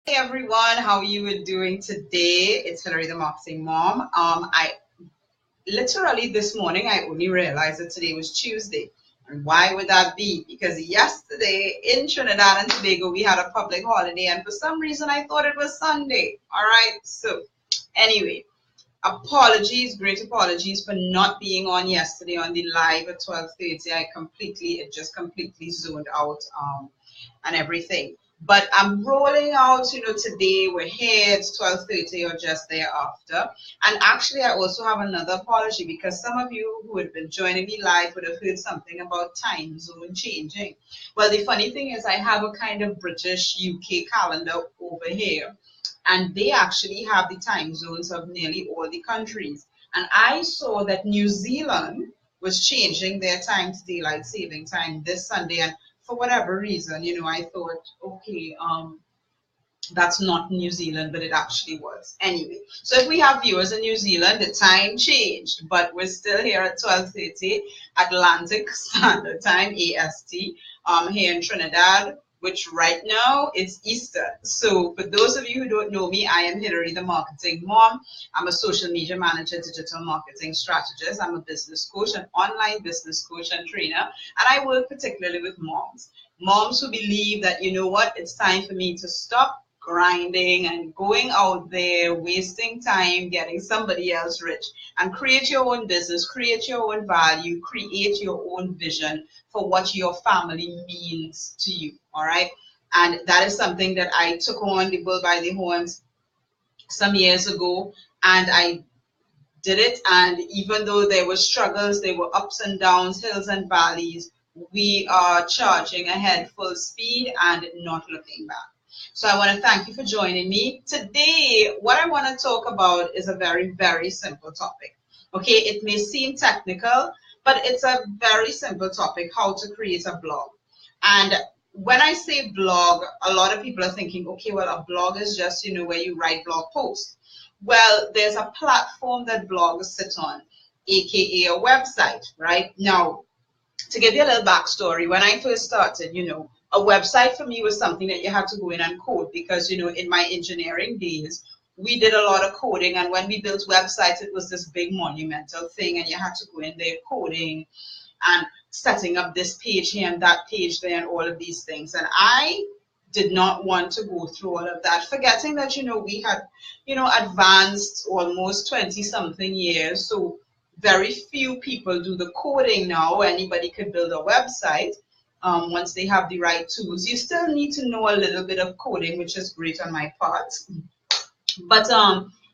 Hey everyone, how you doing today? It's Hillary, the marketing mom. I literally this morning I only realized that today was Tuesday. And why would that be? Because yesterday in Trinidad and Tobago we had a public holiday, and for some reason I thought it was Sunday. All right. So anyway, apologies, great apologies for not being on yesterday on the live at 12:30. It just completely zoned out and everything. But I'm rolling out, today we're here, it's 12:30 or just thereafter. And actually, I also have another apology because some of you who had been joining me live would have heard something about time zone changing. Well, the funny thing is, I have a kind of British UK calendar over here, and they actually have the time zones of nearly all the countries. And I saw that New Zealand was changing their time to daylight saving time this Sunday, and for whatever reason, I thought, okay, that's not New Zealand, but it actually was. Anyway, so if we have viewers in New Zealand, the time changed, but we're still here at 12:30 Atlantic Standard Time, AST, here in Trinidad, which right now is Eastern. So for those of you who don't know me, I am Hillary, the marketing mom. I'm a social media manager, digital marketing strategist. I'm a business coach, an online business coach and trainer, and I work particularly with moms who believe that, you know what, it's time for me to stop grinding and going out there, wasting time, getting somebody else rich, and create your own business, create your own value, create your own vision for what your family means to you. All right. And that is something that I took on the bull by the horns some years ago. And I did it. And even though there were struggles, there were ups and downs, hills and valleys, we are charging ahead full speed and not looking back. So I want to thank you for joining me. Today, what I want to talk about is a very, very simple topic. Okay, it may seem technical, but it's a very simple topic, how to create a blog. And when I say blog, a lot of people are thinking, okay, well, a blog is just, where you write blog posts. Well, there's a platform that blogs sit on, aka a website, right? Now, to give you a little backstory, when I first started, a website for me was something that you had to go in and code because, in my engineering days, we did a lot of coding. And when we built websites, it was this big monumental thing. And you had to go in there coding and setting up this page here and that page there and all of these things. And I did not want to go through all of that, forgetting that, we had, advanced almost 20 something years. So very few people do the coding now. Anybody could build a website once they have the right tools. You still need to know a little bit of coding, which is great on my part. But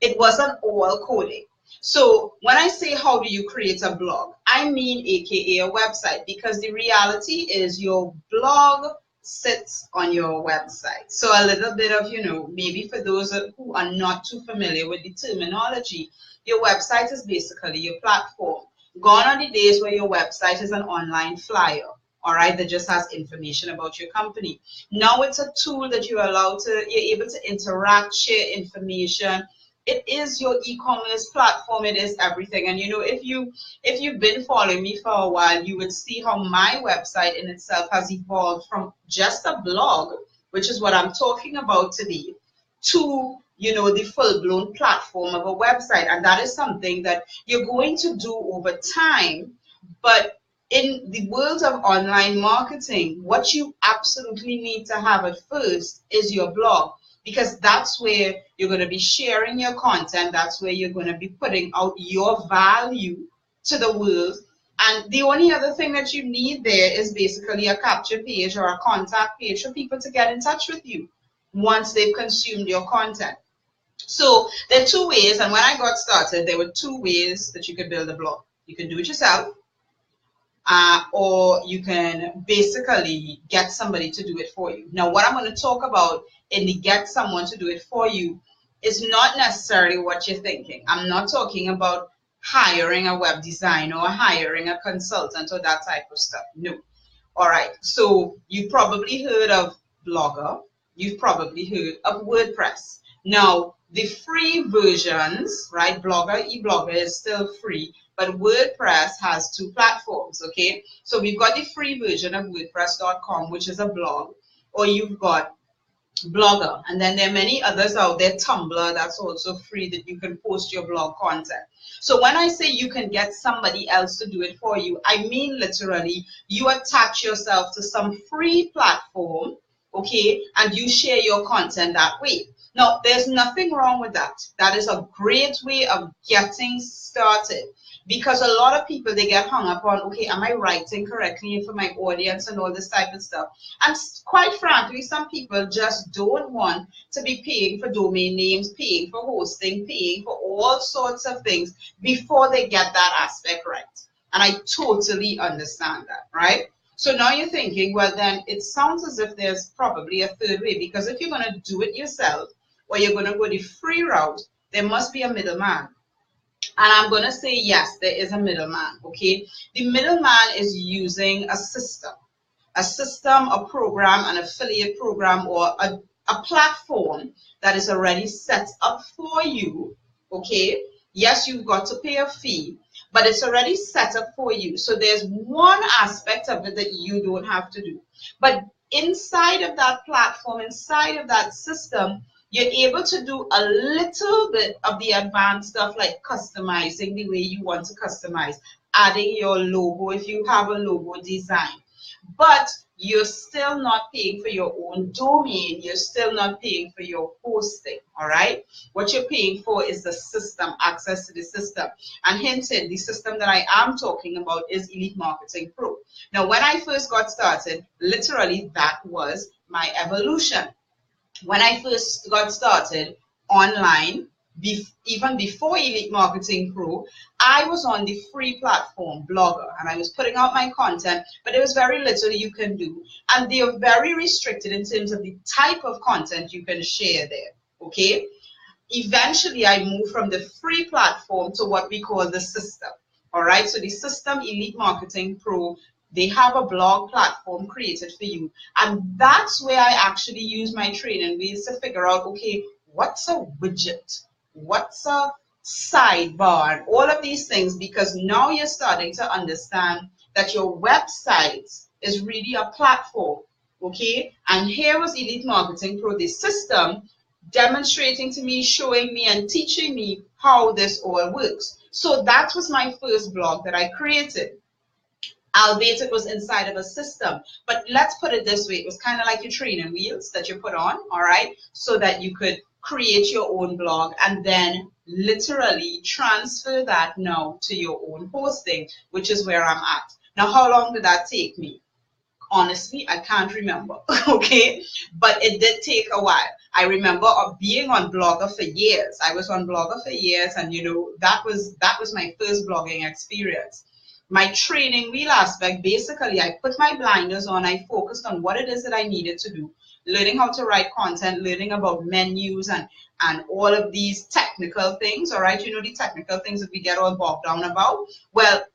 it wasn't all coding. So when I say how do you create a blog, I mean aka a website, because the reality is your blog sits on your website. So a little bit of, maybe for those who are not too familiar with the terminology, your website is basically your platform. Gone are the days where your website is an online flyer, all right, that just has information about your company. Now it's a tool that you're able to interact, share information. It is your e-commerce platform. It is everything. And if you've been following me for a while, you would see how my website in itself has evolved from just a blog, which is what I'm talking about today, to the full-blown platform of a website. And that is something that you're going to do over time. But in the world of online marketing, what you absolutely need to have at first is your blog, because that's where you're going to be sharing your content. That's where you're going to be putting out your value to the world. And the only other thing that you need there is basically a capture page or a contact page for people to get in touch with you once they've consumed your content. So there are two ways, and when I got started, there were two ways that you could build a blog. You can do it yourself, or you can basically get somebody to do it for you. Now, what I'm going to talk about in the get someone to do it for you is not necessarily what you're thinking. I'm not talking about hiring a web designer or hiring a consultant or that type of stuff. No. All right. So you've probably heard of Blogger. You've probably heard of WordPress. Now, the free versions, right? Blogger, eBlogger is still free, but WordPress has two platforms, okay? So we've got the free version of WordPress.com, which is a blog, or you've got Blogger, and then there are many others out there. Tumblr, that's also free, that you can post your blog content. So when I say you can get somebody else to do it for you, I mean literally you attach yourself to some free platform, okay, and you share your content that way. Now, there's nothing wrong with that. That is a great way of getting started, because a lot of people, they get hung up on, okay, am I writing correctly for my audience and all this type of stuff. And quite frankly, some people just don't want to be paying for domain names, paying for hosting, paying for all sorts of things before they get that aspect right. And I totally understand that, right? So now you're thinking, well, then it sounds as if there's probably a third way, because if you're going to do it yourself or you're going to go the free route, there must be a middleman. And I'm going to say, yes, there is a middleman, okay? The middleman is using a system, a program, an affiliate program, or a platform that is already set up for you, okay? Yes, you've got to pay a fee, but it's already set up for you. So there's one aspect of it that you don't have to do. But inside of that platform, inside of that system, you're able to do a little bit of the advanced stuff, like customizing the way you want to customize, adding your logo if you have a logo design. But you're still not paying for your own domain. You're still not paying for your hosting, all right? What you're paying for is the system, access to the system. And hinted, the system that I am talking about is Elite Marketing Pro. Now, when I first got started, literally that was my evolution. When I first got started online, even before Elite Marketing Pro, I was on the free platform Blogger, and I was putting out my content, but there was very little you can do. And they are very restricted in terms of the type of content you can share there, okay? Eventually, I moved from the free platform to what we call the system, all right? So the system, Elite Marketing Pro, they have a blog platform created for you. And that's where I actually use my training wheels to figure out, okay, what's a widget? What's a sidebar? And all of these things, because now you're starting to understand that your website is really a platform, okay? And here was Elite Marketing Pro, the system, demonstrating to me, showing me, and teaching me how this all works. So that was my first blog that I created, albeit it was inside of a system. But let's put it this way, it was kind of like your training wheels that you put on, all right, so that you could create your own blog and then literally transfer that now to your own hosting, which is where I'm at. Now, how long did that take me? Honestly, I can't remember, okay? But it did take a while. I remember being on Blogger for years. I was on Blogger for years, and you know, that was my first blogging experience. My training wheel aspect, basically, I put my blinders on, I focused on what it is that I needed to do, learning how to write content, learning about menus and all of these technical things, all right? You know, the technical things that we get all bogged down about. Well,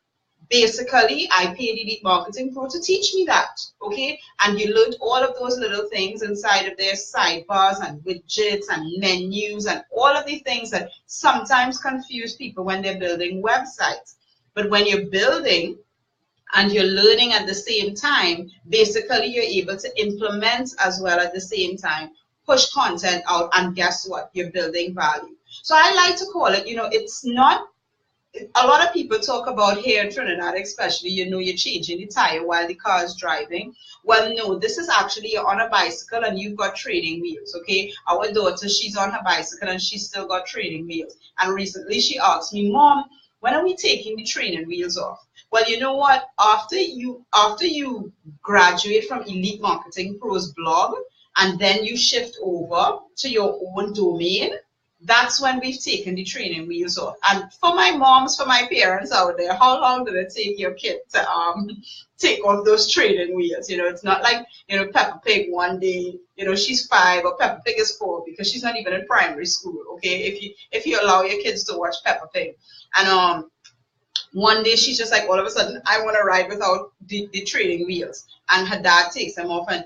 basically, I paid Elite Marketing Pro to teach me that, okay? And you learned all of those little things inside of their sidebars and widgets and menus and all of the things that sometimes confuse people when they're building websites. But when you're building and you're learning at the same time, basically you're able to implement as well at the same time, push content out, and guess what? You're building value. So I like to call it, you know, it's not, a lot of people talk about here in Trinidad, especially, you know, you're changing the tire while the car is driving. Well, no, this is actually, you're on a bicycle and you've got training wheels, okay? Our daughter, she's on her bicycle and she's still got training wheels. And recently she asked me, Mom, when are we taking the training wheels off? Well, you know what? After you graduate from Elite Marketing Pro's blog and then you shift over to your own domain, that's when we've taken the training wheels off. And for my moms, for my parents out there, how long did it take your kid to take off those training wheels? You know, it's not like, you know, Peppa Pig one day, you know, she's 5 or Peppa Pig is 4 because she's not even in primary school, okay? If you allow your kids to watch Peppa Pig. And one day she's just like, all of a sudden, I want to ride without the training wheels. And her dad takes them off, and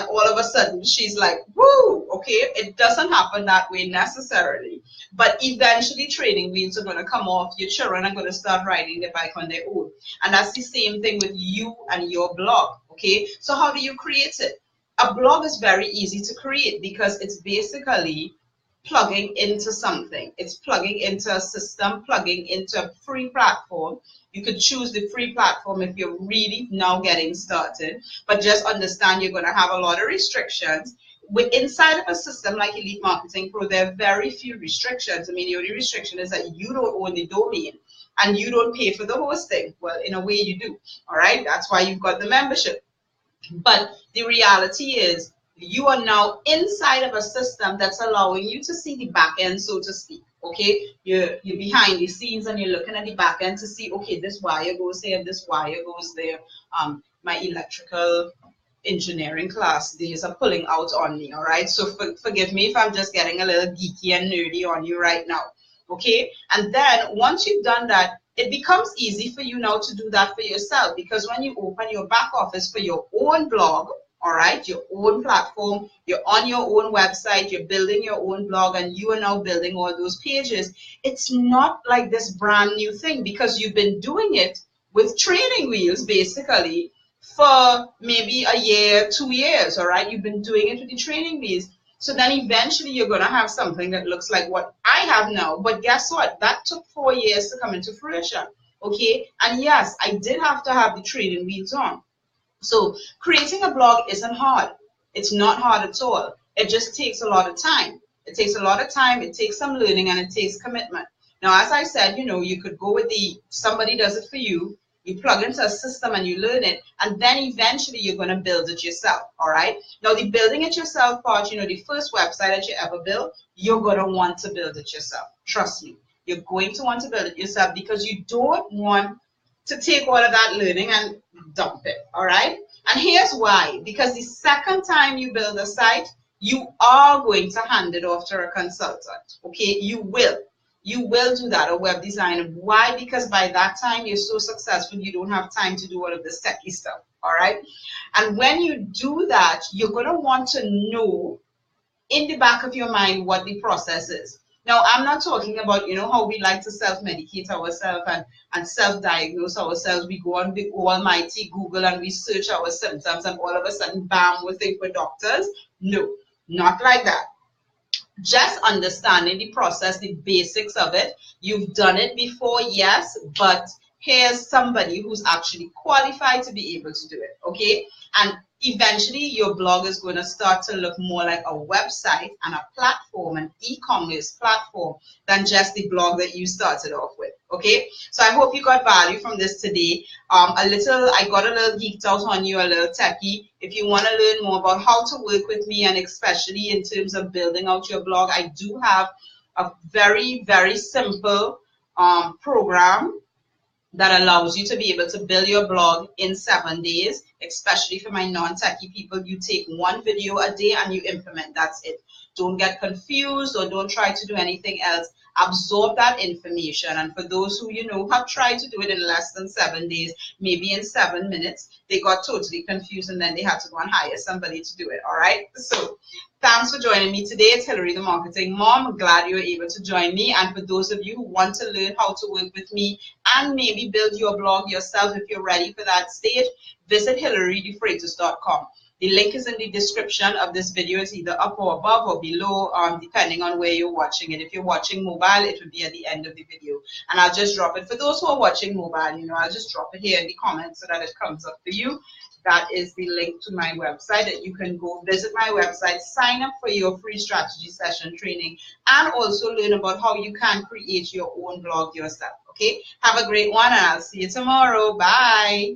all of a sudden she's like, woo, okay? It doesn't happen that way necessarily. But eventually training wheels are going to come off. Your children are going to start riding their bike on their own. And that's the same thing with you and your blog, okay? So how do you create it? A blog is very easy to create because it's basically plugging into something. It's plugging into a system, plugging into a free platform. You could choose the free platform if you're really now getting started, but just understand you're going to have a lot of restrictions. Inside of a system like Elite Marketing Pro, there are very few restrictions. I mean, the only restriction is that you don't own the domain and you don't pay for the hosting. Well, in a way you do, all right? That's why you've got the membership. But the reality is you are now inside of a system that's allowing you to see the back end, so to speak. Okay, you're behind the scenes and you're looking at the back end to see, okay, this wire goes here, this wire goes there. My electrical engineering class days are pulling out on me, all right? So forgive me if I'm just getting a little geeky and nerdy on you right now, okay? And then once you've done that, it becomes easy for you now to do that for yourself, because when you open your back office for your own blog, all right, your own platform, you're on your own website, you're building your own blog, and you are now building all those pages. It's not like this brand new thing, because you've been doing it with training wheels basically for maybe a year, 2 years, all right? You've been doing it with the training wheels. So then eventually you're going to have something that looks like what I have now. But guess what? That took 4 years to come into fruition, okay? And yes, I did have to have the training wheels on. So creating a blog isn't hard. It's not hard at all. It just takes a lot of time. It takes a lot of time. It takes some learning, and it takes commitment. Now, as I said, you could go with somebody does it for you. You plug into a system and you learn it, and then eventually you're going to build it yourself, all right? Now, the building it yourself part, the first website that you ever build, you're going to want to build it yourself. Trust me. You're going to want to build it yourself, because you don't want to take all of that learning and dump it, all right? And here's why. Because the second time you build a site, you are going to hand it off to a consultant, okay? You will do that, a web designer. Why? Because by that time you're so successful, you don't have time to do all of this techie stuff, all right? And when you do that, you're going to want to know in the back of your mind what the process is. Now, I'm not talking about, how we like to self-medicate ourselves and self-diagnose ourselves. We go on the almighty Google and we search our symptoms, and all of a sudden, bam, we think we're doctors. No, not like that. Just understanding the process, the basics of it. You've done it before, yes, but here's somebody who's actually qualified to be able to do it, okay? And eventually your blog is going to start to look more like a website and a platform, an e-commerce platform, than just the blog that you started off with, okay? So I hope you got value from this today. I got a little geeked out on you, a little techie. If you want to learn more about how to work with me, and especially in terms of building out your blog, I do have a very, very simple program that allows you to be able to build your blog in 7 days, especially for my non-techie people. You take one video a day and you implement. That's it. Don't get confused, or don't try to do anything else. Absorb that information. And for those who, have tried to do it in less than 7 days, maybe in 7 minutes, they got totally confused and then they had to go and hire somebody to do it. All right. So thanks for joining me today. It's Hillary, the Marketing Mom. I'm glad you were able to join me. And for those of you who want to learn how to work with me and maybe build your blog yourself, if you're ready for that stage, visit HillaryDeFreitas.com. The link is in the description of this video. It's either up or above or below, depending on where you're watching it. If you're watching mobile, it will be at the end of the video. And I'll just drop it. For those who are watching mobile, I'll just drop it here in the comments so that it comes up for you. That is the link to my website, that you can go visit my website, sign up for your free strategy session training, and also learn about how you can create your own blog yourself. Okay? Have a great one, and I'll see you tomorrow. Bye.